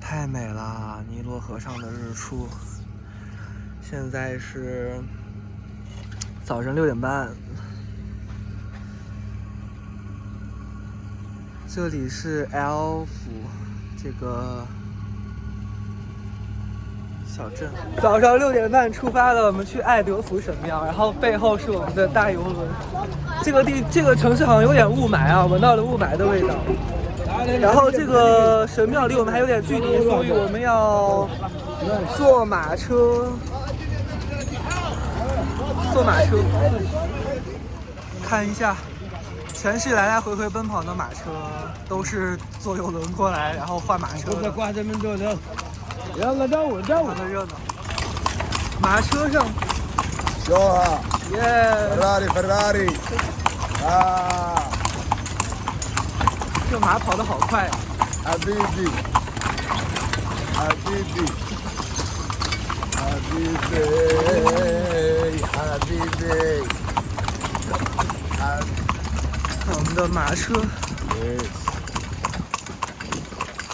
太美了！尼罗河上的日出，现在是早晨6点半。这里是 L 府这个小镇。早上6点半出发了，我们去爱德福神庙，然后背后是我们的大游轮。这个城市好像有点雾霾啊，闻到了雾霾的味道。然后这个神庙离我们还有点距离，所以我们要坐马车。看一下，全是来来回回奔跑的马车，都是坐游轮过来，然后换马车的。看得热闹。马车上，Ferrari 啊！这马跑得好快啊 Habibi 看我们的马车，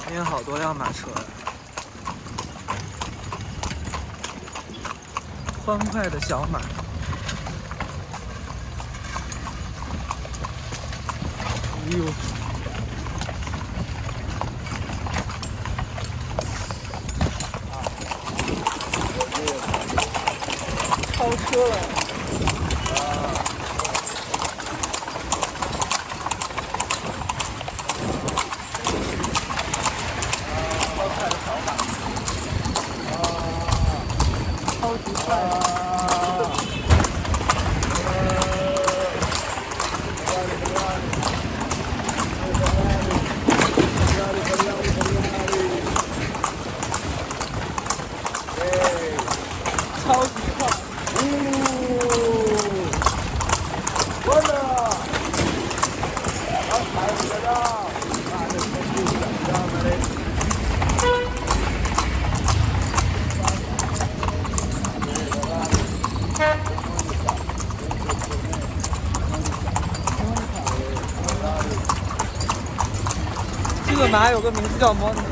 今天好多辆马车呀。欢快的小马，哎呦！超车了！超快的小马，超级快！超级快！这个马有个名字叫莫妮卡。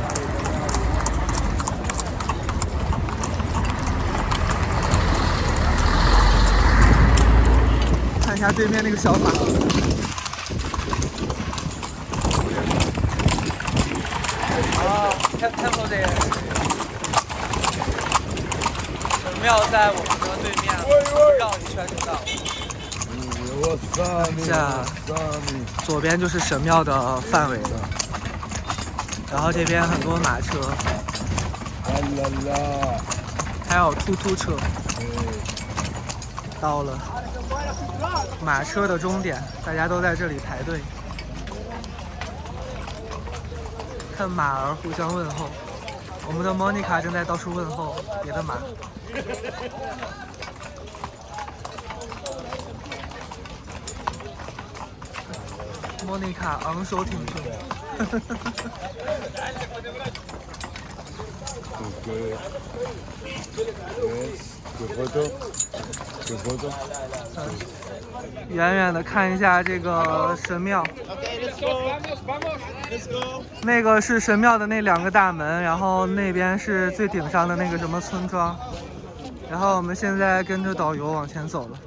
看一下对面那个小马。Temple 这神庙在我们的对面，绕一圈就到了。看一下，左边就是神庙的范围了，然后这边很多马车，还有突突车。到了马车的终点，大家都在这里排队，看马儿互相问候。我们的莫妮卡正在到处问候别的马。莫妮卡昂首挺胸。远远的看一下这个神庙，那个是神庙的那2个大门，然后那边是最顶上的那个什么村庄，然后我们现在跟着导游往前走了。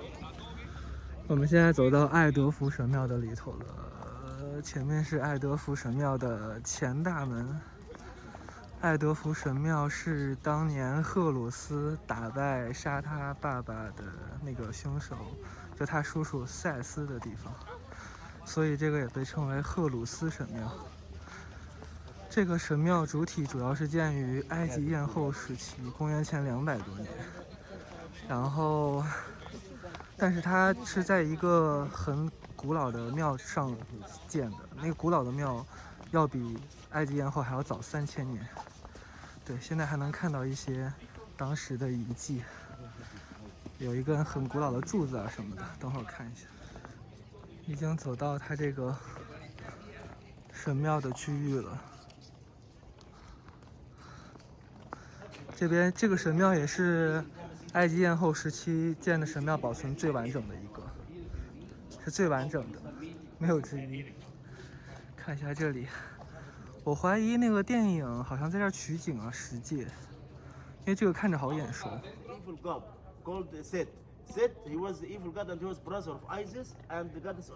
我们现在走到爱德福神庙的里头了，前面是爱德福神庙的前大门。爱德福神庙是当年赫鲁斯打败杀他爸爸的那个凶手，就他叔叔塞斯的地方，所以这个也被称为赫鲁斯神庙。这个神庙主体主要是建于埃及艳后时期，公元前200多年。然后，但是它是在一个很古老的庙上建的，那个古老的庙要比埃及艳后还要早3000年。对，现在还能看到一些当时的遗迹，有一根很古老的柱子啊什么的，等会儿看一下。已经走到它这个神庙的区域了。这边这个神庙也是埃及艳后时期建的神庙保存最完整的一个，是最完整的，没有之一。看一下这里，我怀疑那个电影好像在这儿取景啊，十戒，因为这个看着好眼熟。Evil god called Set. Set, he was the evil god and he was brother of Isis and the goddess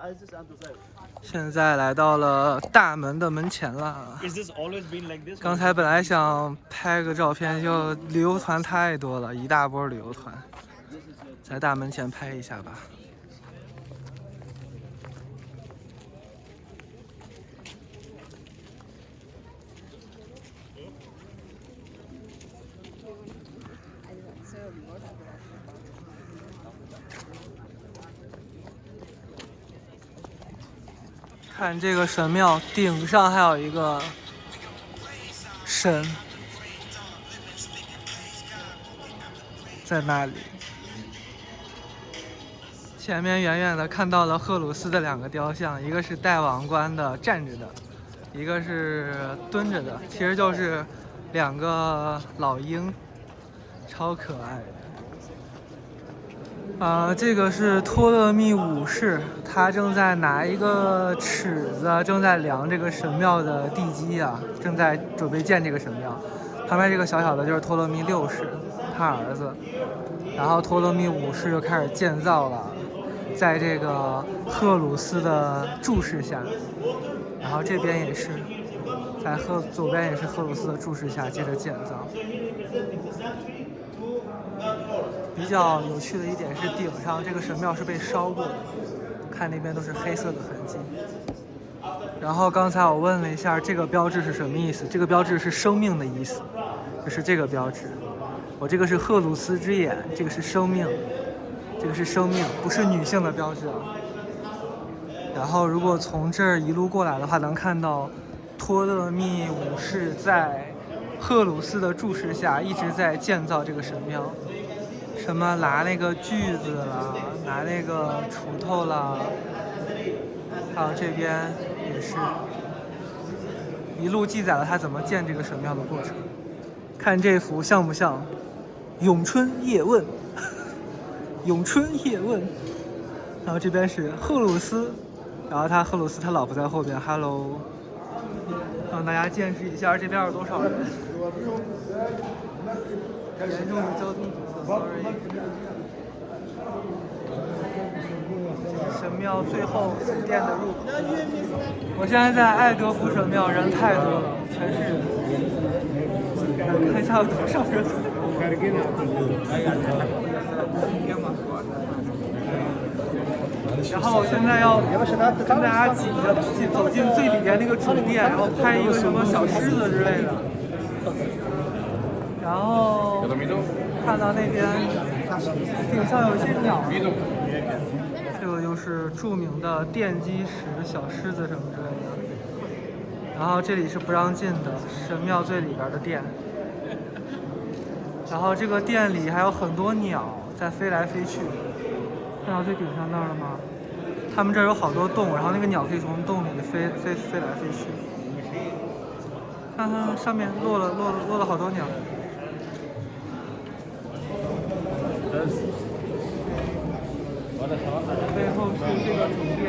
Isis and Osiris. 现在来到了大门的门前了。Is this always been like this? 刚才本来想拍个照片，就旅游团太多了，一大波旅游团，在大门前拍一下吧。看这个神庙顶上还有一个神在那里，前面远远的看到了赫鲁斯的2个雕像，一个是戴王冠的站着的，一个是蹲着的，其实就是2个老鹰，超可爱的。这个是托勒密五世，他正在拿一个尺子，正在量这个神庙的地基啊，正在准备建这个神庙。旁边这个小小的就是托勒密6世，他儿子。然后托勒密五世就开始建造了，在这个赫鲁斯的注视下，然后这边也是，在左边也是赫鲁斯的注视下接着建造。比较有趣的一点是，顶上这个神庙是被烧过的，看那边都是黑色的痕迹。然后刚才我问了一下，这个标志是什么意思？这个标志是生命的意思，就是这个标志。我这个是赫鲁斯之眼，这个是生命，这个是生命，不是女性的标志啊。然后如果从这儿一路过来的话，能看到托勒密五世在赫鲁斯的注视下一直在建造这个神庙。什么拿那个锯子啦，拿那个锄头啦，还有这边也是一路记载了他怎么建这个神庙的过程。看这幅像不像咏春叶问？咏春叶问。然后这边是赫鲁斯，然后赫鲁斯他老婆在后边 ，Hello， 让大家见识一下这边有多少人。严重的交通堵塞 ，sorry。神庙最后神殿的入口。我现在在爱德福神庙，人太多了，全是人。看一下有多少人。然后我现在要跟大家挤着走进最里边那个主殿，然后拍一个什么小狮子之类的。然后看到那边顶上有一些鸟，这个就是著名的奠基石、小狮子什么之类的。然后这里是不让进的，神庙最里边的殿。然后这个殿里还有很多鸟在飞来飞去，看到最顶上那儿了吗？他们这儿有好多洞，然后那个鸟可以从洞里飞来飞去。看看上面落了好多鸟。背后是这个主殿。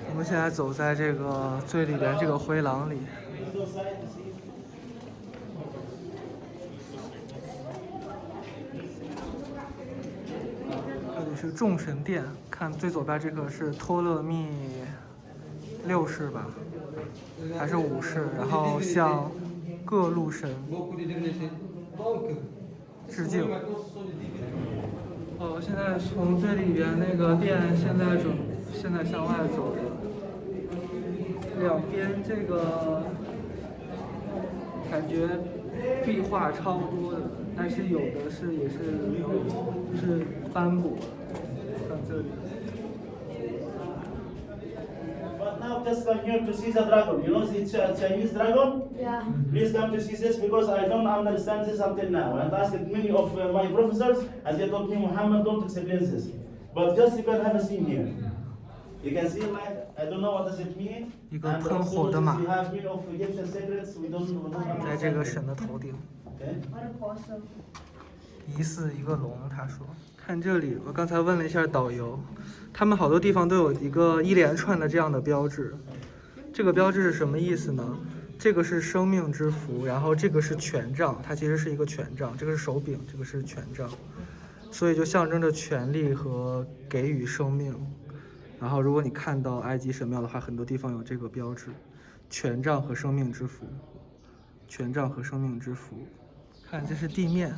我们现在走在这个最里边这个回廊里。这里是众神殿，看最左边这个是托勒密6世吧，还是5世？然后向各路神致敬。现在从最里边那个殿，现在向外走，两边这个感觉壁画超多的，但是有的也是斑驳，像这里。Now just come here to see the dragon. You know the Chinese dragon? Yeah. Please come to see this because I don't understand this until now. I've asked many of my professors and they told me, Muhammad, don't explain this. But just you can have a scene here. You can see like, I don't know what does it mean. 一个喷火的马 We have many of Egyptian secrets we don't know. 在这个神的头顶。Okay? What a possum. 疑似一个龙。他说，看这里，我刚才问了一下导游，他们好多地方都有一个一连串的这样的标志。这个标志是什么意思呢？这个是生命之符，然后这个是权杖，它其实是一个权杖，这个是手柄，这个是权杖，所以就象征着权力和给予生命。然后如果你看到埃及神庙的话，很多地方有这个标志，权杖和生命之符，权杖和生命之符。看，这是地面，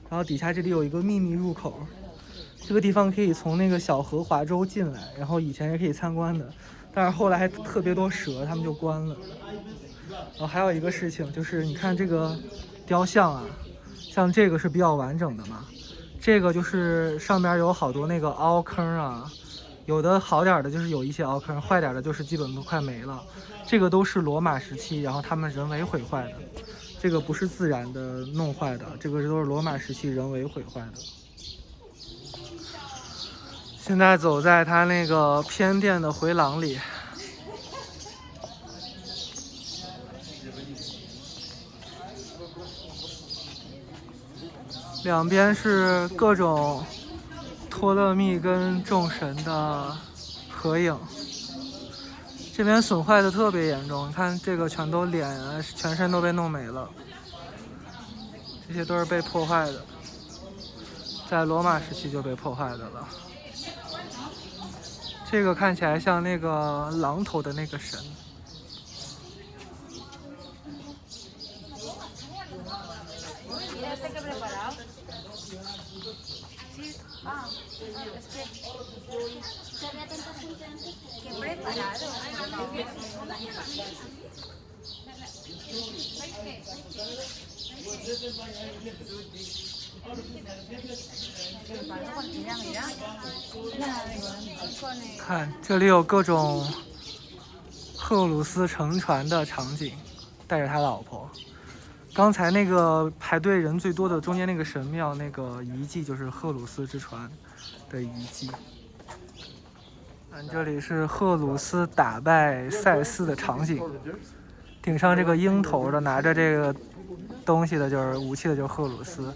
然后底下这里有一个秘密入口，这个地方可以从那个小河华州进来，然后以前也可以参观的，但是后来还特别多蛇，他们就关了。然后还有一个事情就是，你看这个雕像啊，像这个是比较完整的嘛，这个就是上面有好多那个凹坑啊，有的好点的就是有一些凹坑，坏点的就是基本都快没了。这个都是罗马时期，然后他们人为毁坏的，这个不是自然的弄坏的，这个都是罗马时期人为毁坏的。现在走在它那个偏殿的回廊里，两边是各种托勒密跟众神的合影。这边损坏的特别严重，你看这个全都脸啊，全身都被弄没了，这些都是被破坏的，在罗马时期就被破坏的了。这个看起来像那个狼头的那个神。看，这里有各种赫鲁斯乘船的场景，带着他老婆。刚才那个排队人最多的中间那个神庙那个遗迹，就是赫鲁斯之船的遗迹。这里是赫鲁斯打败塞斯的场景，顶上这个鹰头的拿着这个东西的就是武器的就是赫鲁斯，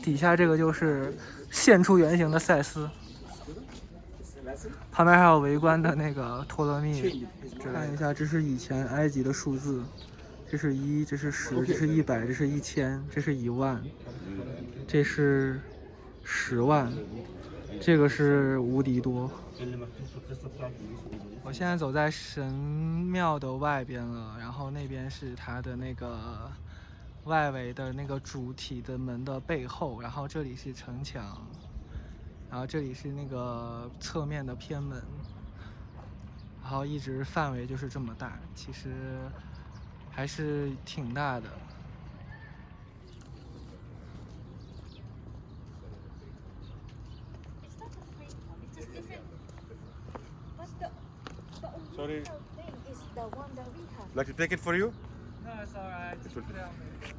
底下这个就是现出原形的塞斯，旁边还有围观的那个托勒密。看一下，这是以前埃及的数字，这是1，这是10，这是100，这是1000，这是1万，这是10万，这个是无敌多。我现在走在神庙的外边了，然后那边是它的那个外围的那个主体的门的背后，然后这里是城墙，然后这里是那个侧面的偏门，然后一直范围就是这么大，其实还是挺大的。Sorry. Like to take it for you? No, it's alright.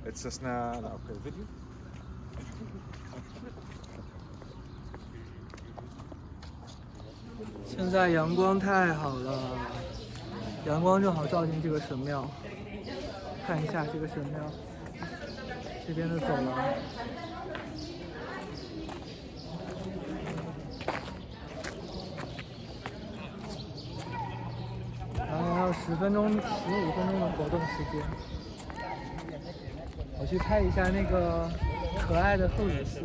It's just na okay video. 现在阳光太好了，阳光正好照进这个神庙。看一下这个神庙，这边的走廊。然后还有10分钟、15分钟的活动时间。我去拍一下那个可爱的赫鲁斯，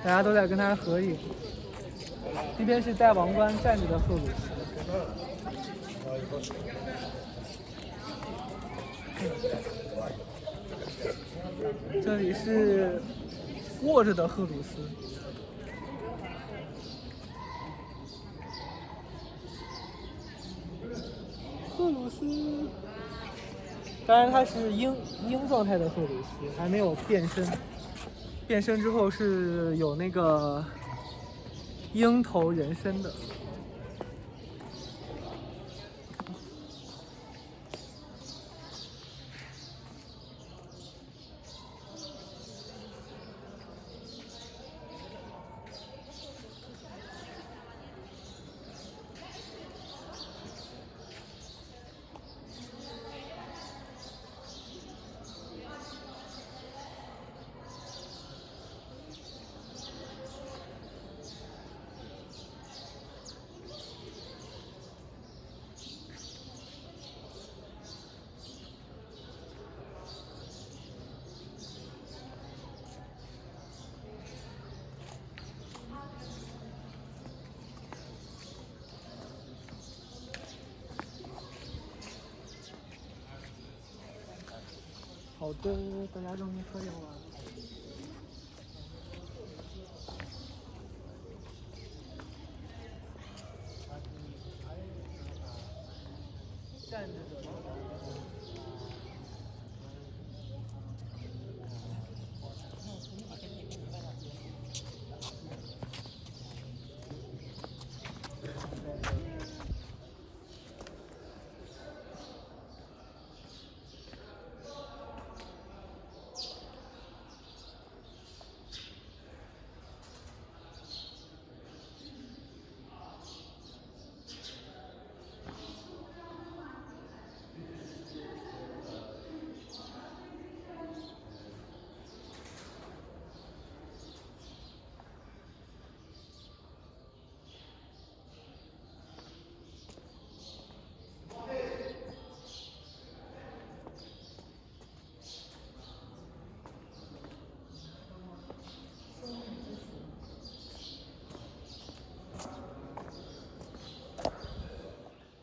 大家都在跟他合影。那边是戴王冠站着的赫鲁斯。这里是卧着的赫鲁斯。赫鲁斯，当然它是鹰状态的赫鲁斯，还没有变身。变身之后是有那个鹰头人身的。好多大家容易喝点完。站着的。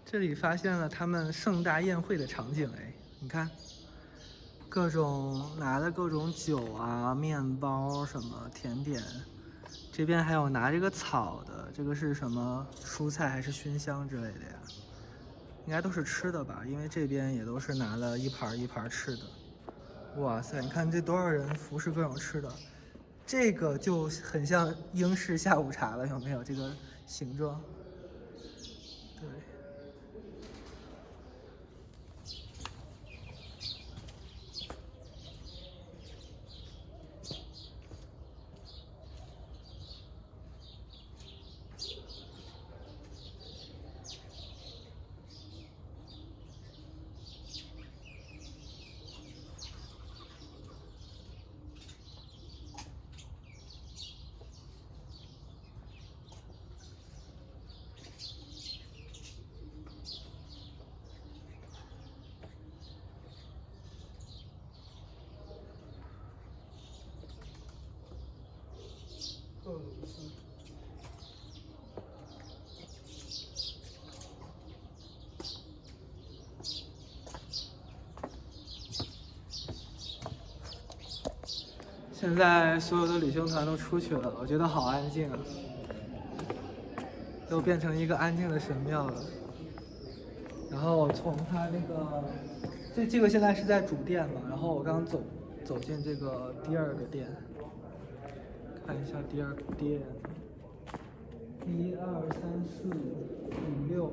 这里发现了他们盛大宴会的场景，哎，你看，各种拿的各种酒啊、面包什么甜点，这边还有拿这个草的，这个是什么蔬菜还是熏香之类的呀？应该都是吃的吧，因为这边也都是拿了一盘一盘吃的。哇塞，你看这多少人服侍各种吃的，这个就很像英式下午茶了，有没有这个形状？对。俄罗斯。现在所有的旅行团都出去了，我觉得好安静啊，又变成一个安静的神庙了。然后从它那个，这个现在是在主殿嘛，然后我刚走进这个第二个殿。看一下第二个殿，1、2、3、4、5、6，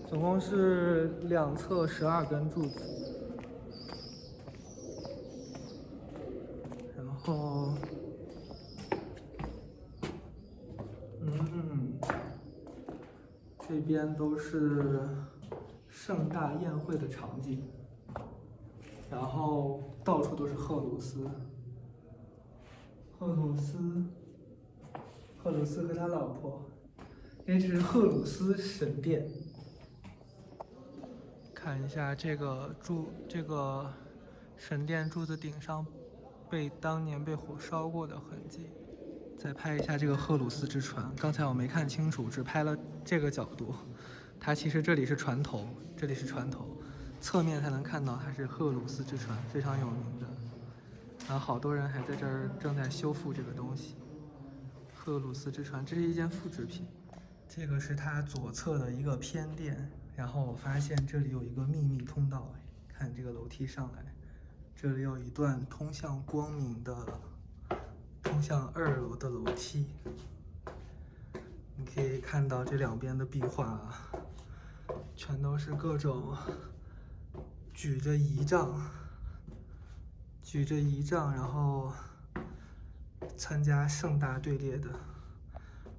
总共是两侧12根柱子。然后，这边都是盛大宴会的场景，然后到处都是赫鲁斯。赫鲁斯和他老婆，因为这是赫鲁斯神殿。看一下这个神殿柱子顶上当年被火烧过的痕迹。再拍一下这个赫鲁斯之船，刚才我没看清楚，只拍了这个角度。它其实这里是船头，侧面才能看到它是赫鲁斯之船，非常有名的。然后好多人还在这儿正在修复这个东西。赫鲁斯之船，这是一件复制品。这个是它左侧的一个偏殿，然后我发现这里有一个秘密通道，看这个楼梯上来，这里有一段通向2楼的楼梯。你可以看到这两边的壁画啊，全都是各种举着仪仗，然后参加盛大队列的。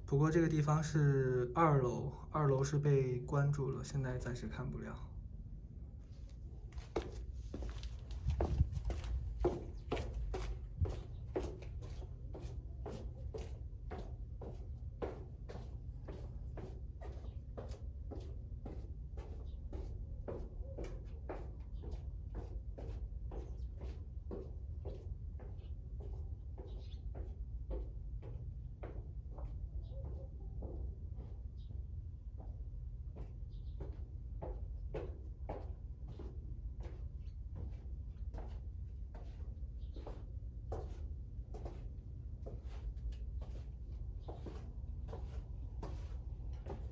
不过这个地方是2楼，2楼是被关住了，现在暂时看不了。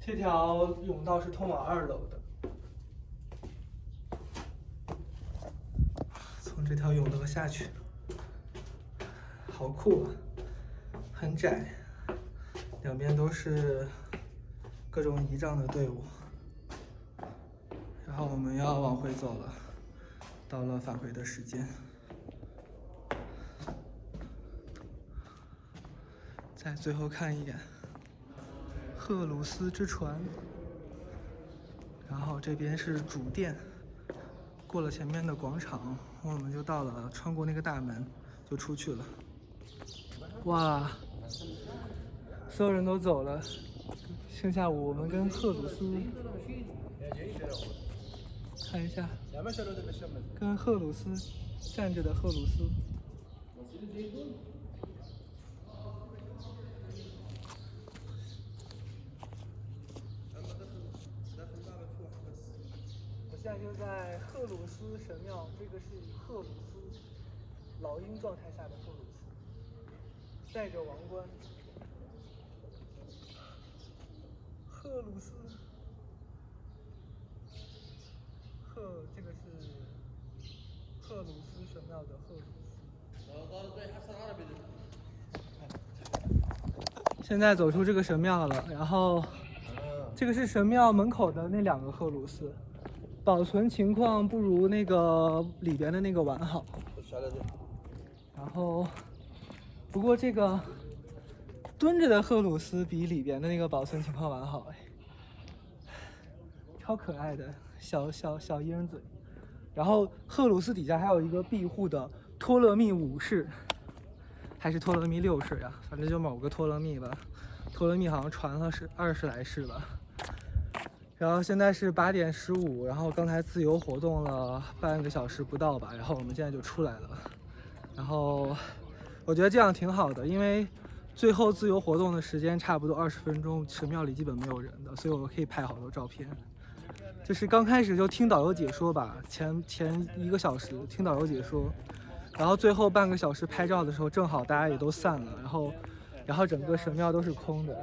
这条甬道是通往2楼的。从这条甬道下去，好酷啊！很窄，两边都是各种仪仗的队伍。然后我们要往回走了，到了返回的时间。再最后看一眼赫鲁斯之船，然后这边是主殿。过了前面的广场，我们就到了，穿过那个大门就出去了。哇，所有人都走了，剩下我们跟赫鲁斯。看一下，跟赫鲁斯站着的赫鲁斯。我现在就在赫鲁斯神庙，这个是赫鲁斯老鹰状态下的赫鲁斯，戴着王冠。赫鲁斯。这个是赫鲁斯神庙的赫鲁斯。现在走出这个神庙了，然后这个是神庙门口的那2个赫鲁斯，保存情况不如那个里边的那个完好。然后，不过这个蹲着的赫鲁斯比里边的那个保存情况完好，超可爱的。小鹰嘴，然后赫鲁斯底下还有一个庇护的托勒密5世，还是托勒密6世呀？反正就某个托勒密吧。托勒密好像传了是20来世吧。然后现在是8点15，然后刚才自由活动了半个小时不到吧，然后我们现在就出来了。然后我觉得这样挺好的，因为最后自由活动的时间差不多20分钟，神庙里基本没有人的，所以我可以拍好多照片。就是刚开始就听导游解说吧，前1个小时听导游解说，然后最后半个小时拍照的时候，正好大家也都散了，然后整个神庙都是空的。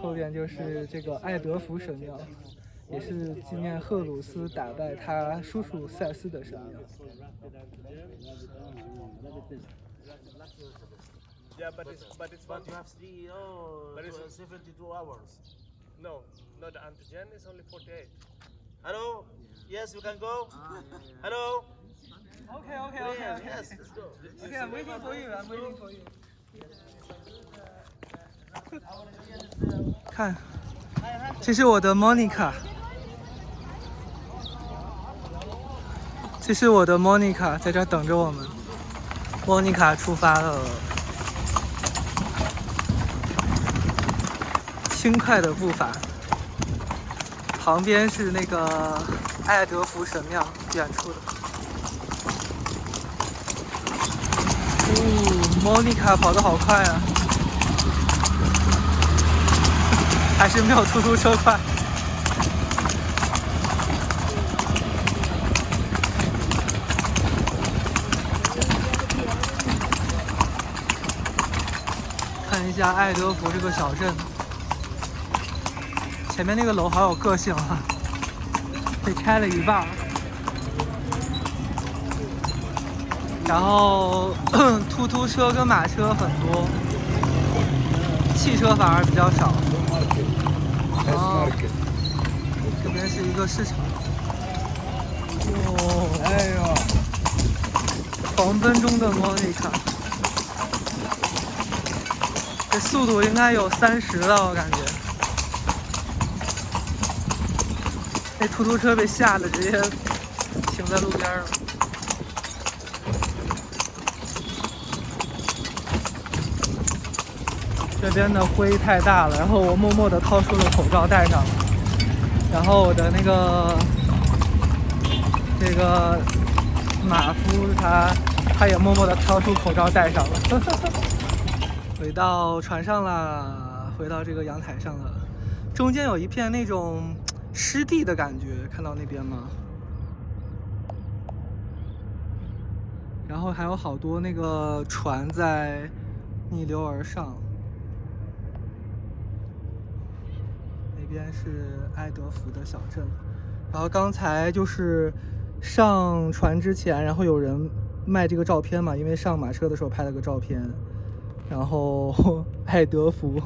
后边就是这个爱德福神庙，也是纪念赫鲁斯打败他叔叔塞斯的神庙。Yeah, but it's you have 72 hours. no, the antigen is only 48. Hello? Yes, you can go. Hello? Okay. Yes, let's go. Okay, I'm waiting for you. I'm waiting for you. 看，这是我的 Monica。这是我的 Monica， 在这儿等着我们。Monica 出发了。轻快的步伐，旁边是那个爱德福神庙，远处的。莫妮卡跑得好快啊，还是没有出租车快。看一下爱德福这个小镇。前面那个楼好有个性啊，被拆了一半，然后突突车跟马车很多，汽车反而比较少。哦，这边是一个市场。哦，哎呦，狂奔中的莫妮卡，这速度应该有30了，我感觉。那出租车被吓得直接停在路边了。这边的灰太大了，然后我默默地掏出了口罩戴上了，然后我的那个这个马夫他也默默地掏出口罩戴上了。回到船上了，回到这个阳台上了，中间有一片那种湿地的感觉，看到那边吗？然后还有好多那个船在逆流而上。边是埃德福的小镇。然后刚才就是上船之前，然后有人卖这个照片嘛，因为上马车的时候拍了个照片，然后爱德福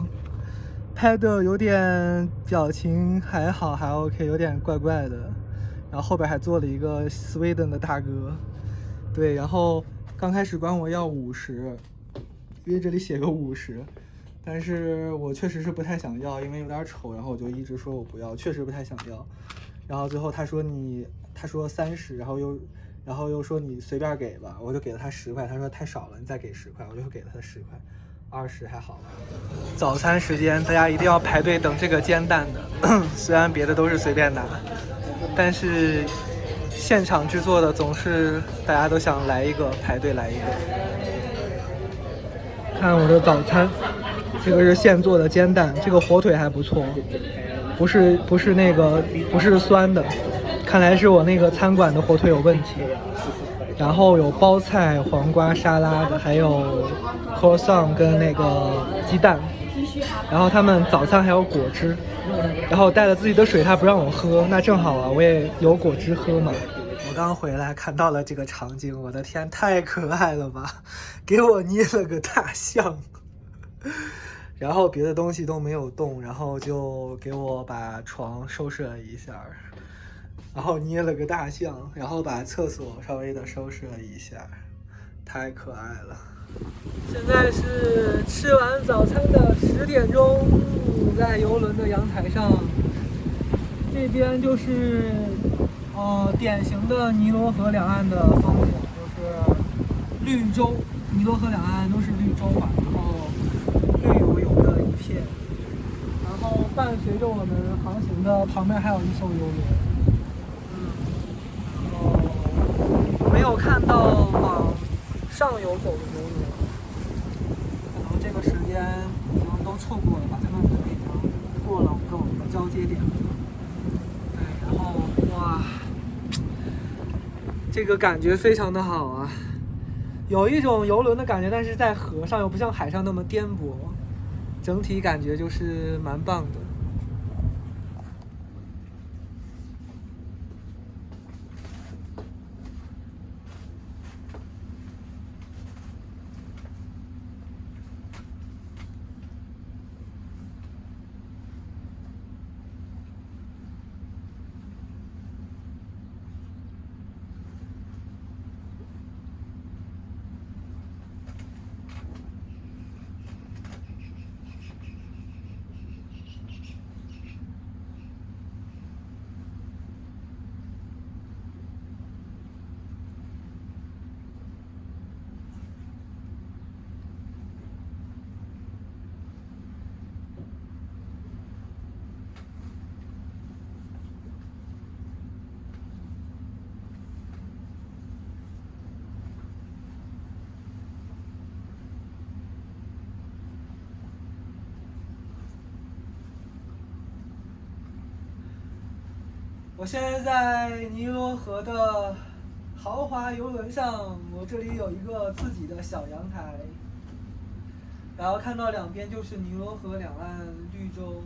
拍的有点表情还好，还 OK， 有点怪怪的。然后后边还坐了一个 Sweden 的大哥，对，然后刚开始管我要50，因为这里写个50，但是我确实是不太想要，因为有点丑，然后我就一直说我不要，确实不太想要。然后最后他说30，然后又说你随便给吧，我就给了他10块，他说太少了，你再给10块，我就给了他10块，20还好吧。早餐时间大家一定要排队等这个煎蛋的，虽然别的都是随便拿，但是现场制作的总是大家都想来一个，排队来一个。看我的早餐，这个是现做的煎蛋，这个火腿还不错，不是酸的，看来是我那个餐馆的火腿有问题。然后有包菜、黄瓜沙拉的，还有 croissant 跟那个鸡蛋。然后他们早餐还有果汁，然后带了自己的水，他不让我喝，那正好啊，我也有果汁喝嘛。我刚回来看到了这个场景，我的天，太可爱了吧！给我捏了个大象。然后别的东西都没有动，然后就给我把床收拾了一下，然后捏了个大象，然后把厕所稍微的收拾了一下，太可爱了。现在是吃完早餐的10点钟，在游轮的阳台上，这边就是典型的尼罗河两岸的风景，就是绿洲，尼罗河两岸都是绿洲嘛，然后绿油油的一片，然后伴随着我们航行的旁边还有一艘游轮，然后没有看到往上游走的游轮，然后这个时间已经都错过了吧，他们可能已经过了跟我们的交接点了。对，然后哇，这个感觉非常的好啊，有一种游轮的感觉，但是在河上又不像海上那么颠簸，整体感觉就是蛮棒的。我现在在尼罗河的豪华游轮上，我这里有一个自己的小阳台，然后看到两边就是尼罗河两岸绿洲，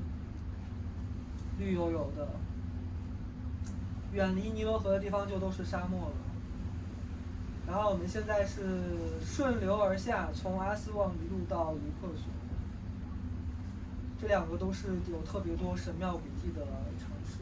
绿油油的，远离尼罗河的地方就都是沙漠了。然后我们现在是顺流而下，从阿斯旺一路到卢克索，这两个都是有特别多神庙古迹的城市。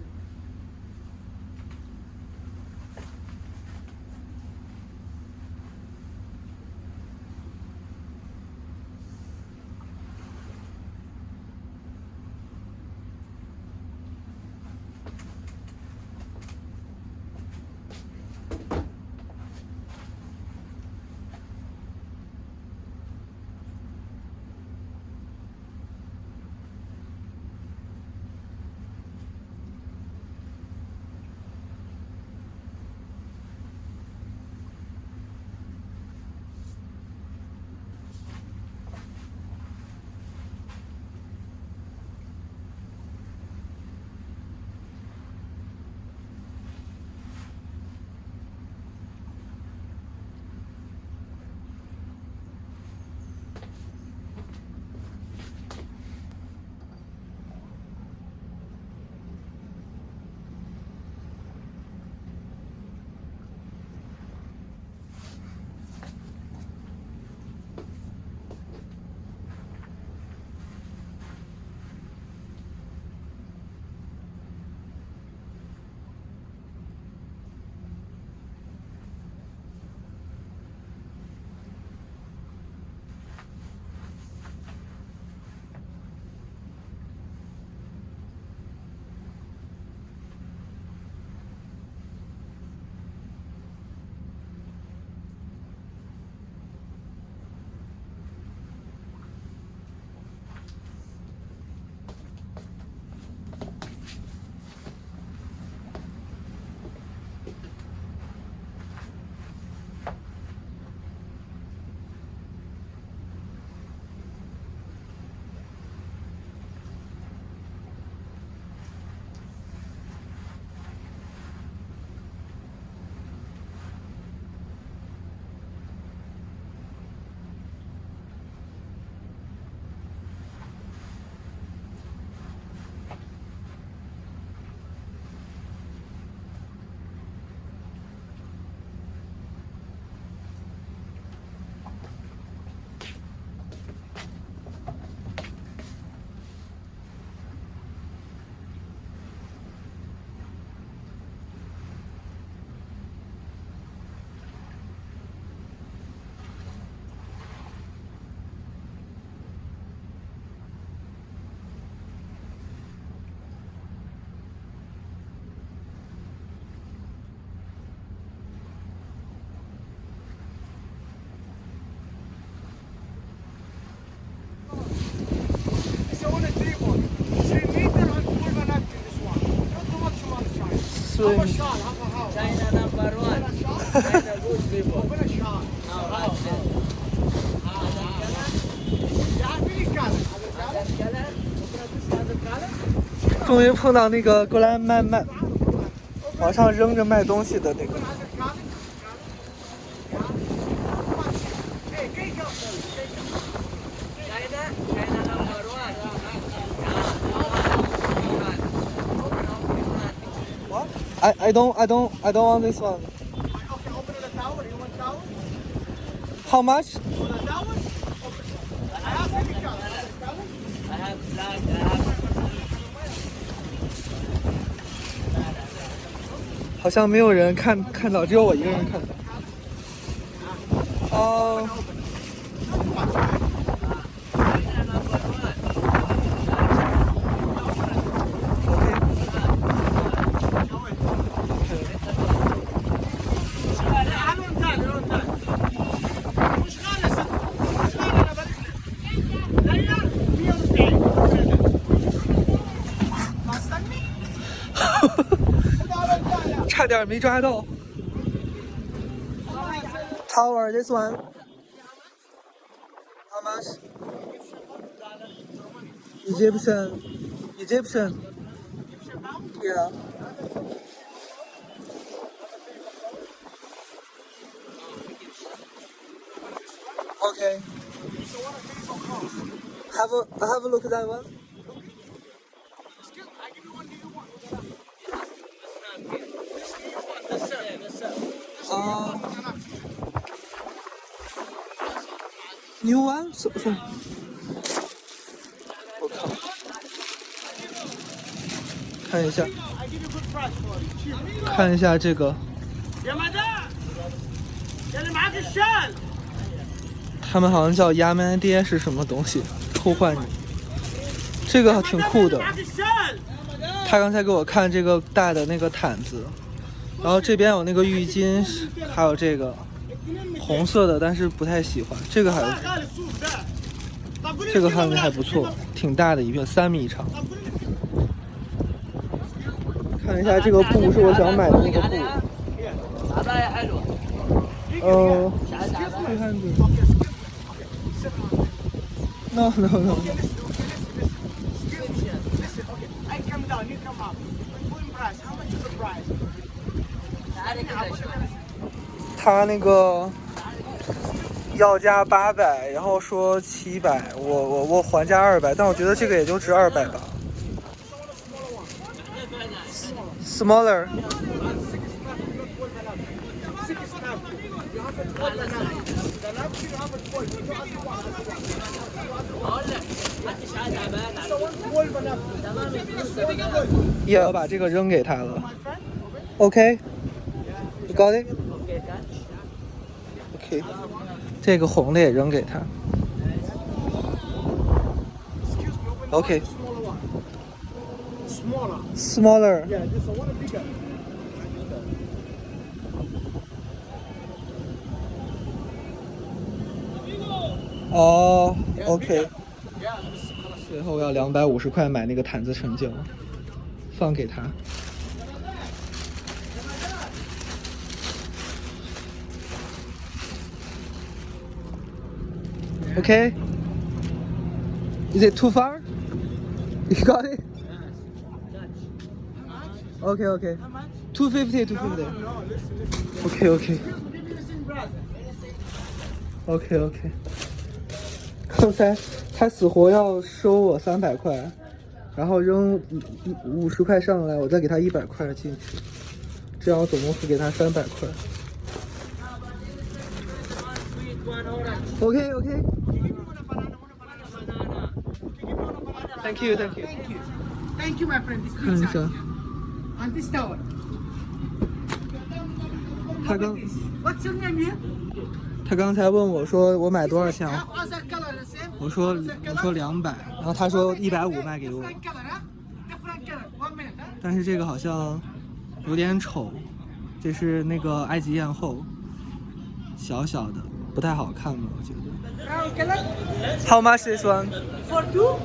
swing. China number one. China good people. Other color? 终于碰到那个过来卖往上扔着卖东西的那个。China number one. What? I don't want this one. Okay, open the tower. You want tower? How much? Want a tower? I have any color. I have black. I have. 好像没有人看到，只有我一个人看到。哦。差点没抓到。Tower, this one. How much? Egyptian. Yeah. Okay. Have a look at that one. New one? So. 我靠！看一下，看一下这个。他们好像叫衙门爹是什么东西？偷换你。这个挺酷的。他刚才给我看这个大的那个毯子，然后这边有那个浴巾，还有这个红色的，但是不太喜欢。这个还有，这个看着还不错，挺大的一片，3米长。看一下这个布是我想买的那个布。No. I come down, you come up. Full price. How much is the price? 他那个要加800，然后说700，我还价200，但我觉得这个也就值200吧。Smaller. Yeah， 我把这个扔给他了。OK， you got it？ OK， 这个红的也扔给他。OK。 Smaller. Yeah, just one bigger. Oh, OK。最后要250块买那个毯子成就，放给他。OK。Is it too far? You got it? OK。250. OK。刚才他死活要收我300块，然后扔50块上来，我再给他100块进去，这样我总共是给他300块。OK。Thank you. Thank you, my friend. 看一下， On this tower. 他刚 What's your name here? 他刚才问我说我买多少钱， Other color, the same. 我说200，然后他说150卖给我， Different color, huh? Different color. 1 minute, huh? 但是这个好像有点丑，这是那个埃及艳后，小小的，不太好看吧？我觉得。Brown color. How much this one? For 2?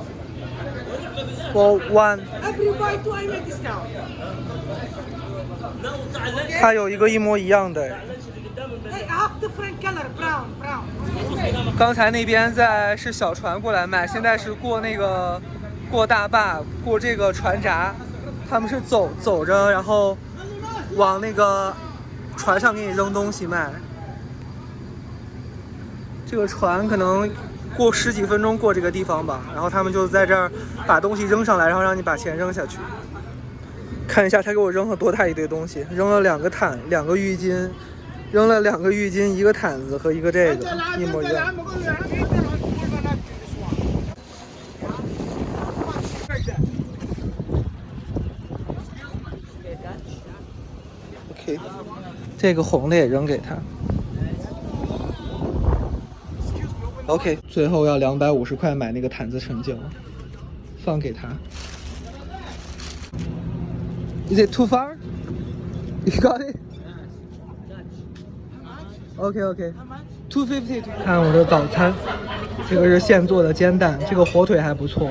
For one. Every buy 2, I make discount. 它有一个一模一样的。 Hey, I have different color, brown. 刚才那边是小船过来卖，现在是过大坝，过这个船闸，他们是走着，然后往那个船上给你扔东西卖。这个船可能过10几分钟过这个地方吧，然后他们就在这儿把东西扔上来，然后让你把钱扔下去。看一下他给我扔了多大一堆东西，扔了2个毯、2个浴巾。 扔了2个浴巾、1个毯子和1个这个，一模一样。OK， 这个红的也扔给他。OK， 最后要250块买那个毯子成就，放给他。Is it too far? You got it? OK， 250。看我的早餐，这个是现做的煎蛋，这个火腿还不错，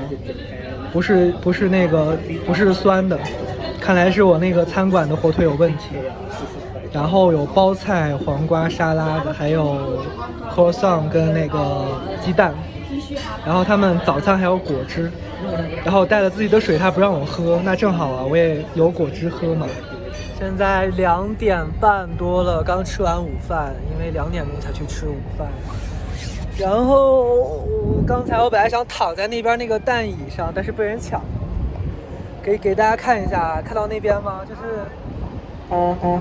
不是酸的，看来是我那个餐馆的火腿有问题。然后有包菜、黄瓜沙拉的，还有 croissant 跟那个鸡蛋。然后他们早餐还有果汁，然后带了自己的水，他不让我喝，那正好啊，我也有果汁喝嘛。 现在2点半多了，刚吃完午饭，因为2点钟才去吃午饭。然后刚才我本来想躺在那边那个蛋椅上，但是被人抢。给大家看一下，看到那边吗？就是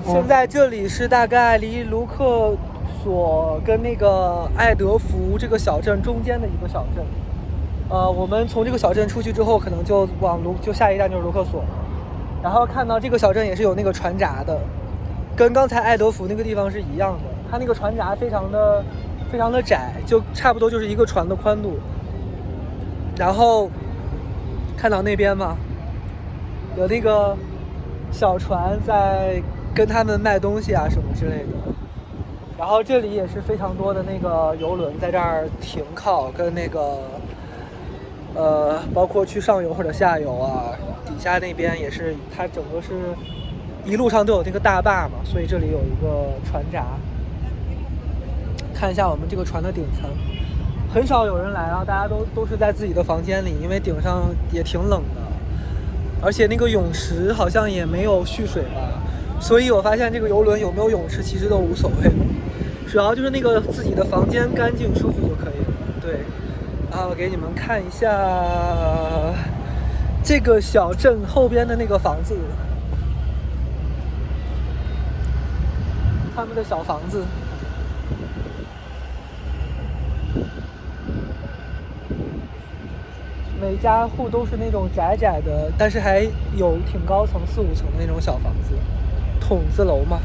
现在这里是大概离卢克索跟那个爱德福这个小镇中间的一个小镇。我们从这个小镇出去之后，可能就下一站就是卢克索。 然后看到这个小镇也是有那个船闸的，跟刚才爱德福那个地方是一样的。它那个船闸非常的窄，就差不多就是一个船的宽度。然后看到那边吗？有那个小船在跟他们卖东西啊什么之类的。然后这里也是非常多的那个游轮在这儿停靠，跟那个包括去上游或者下游啊。 底下那边也是，它整个是一路上都有那个大坝嘛，所以这里有一个船闸。看一下我们这个船的顶层，很少有人来啊，大家都是在自己的房间里，因为顶上也挺冷的，而且那个泳池好像也没有蓄水吧，所以我发现这个游轮有没有泳池其实都无所谓，主要就是那个自己的房间干净舒服就可以了。对，然后给你们看一下。 这个小镇后边的那个房子，他们的小房子，每家户都是那种窄窄的，但是还有挺高层4、5层的那种小房子，筒子楼嘛。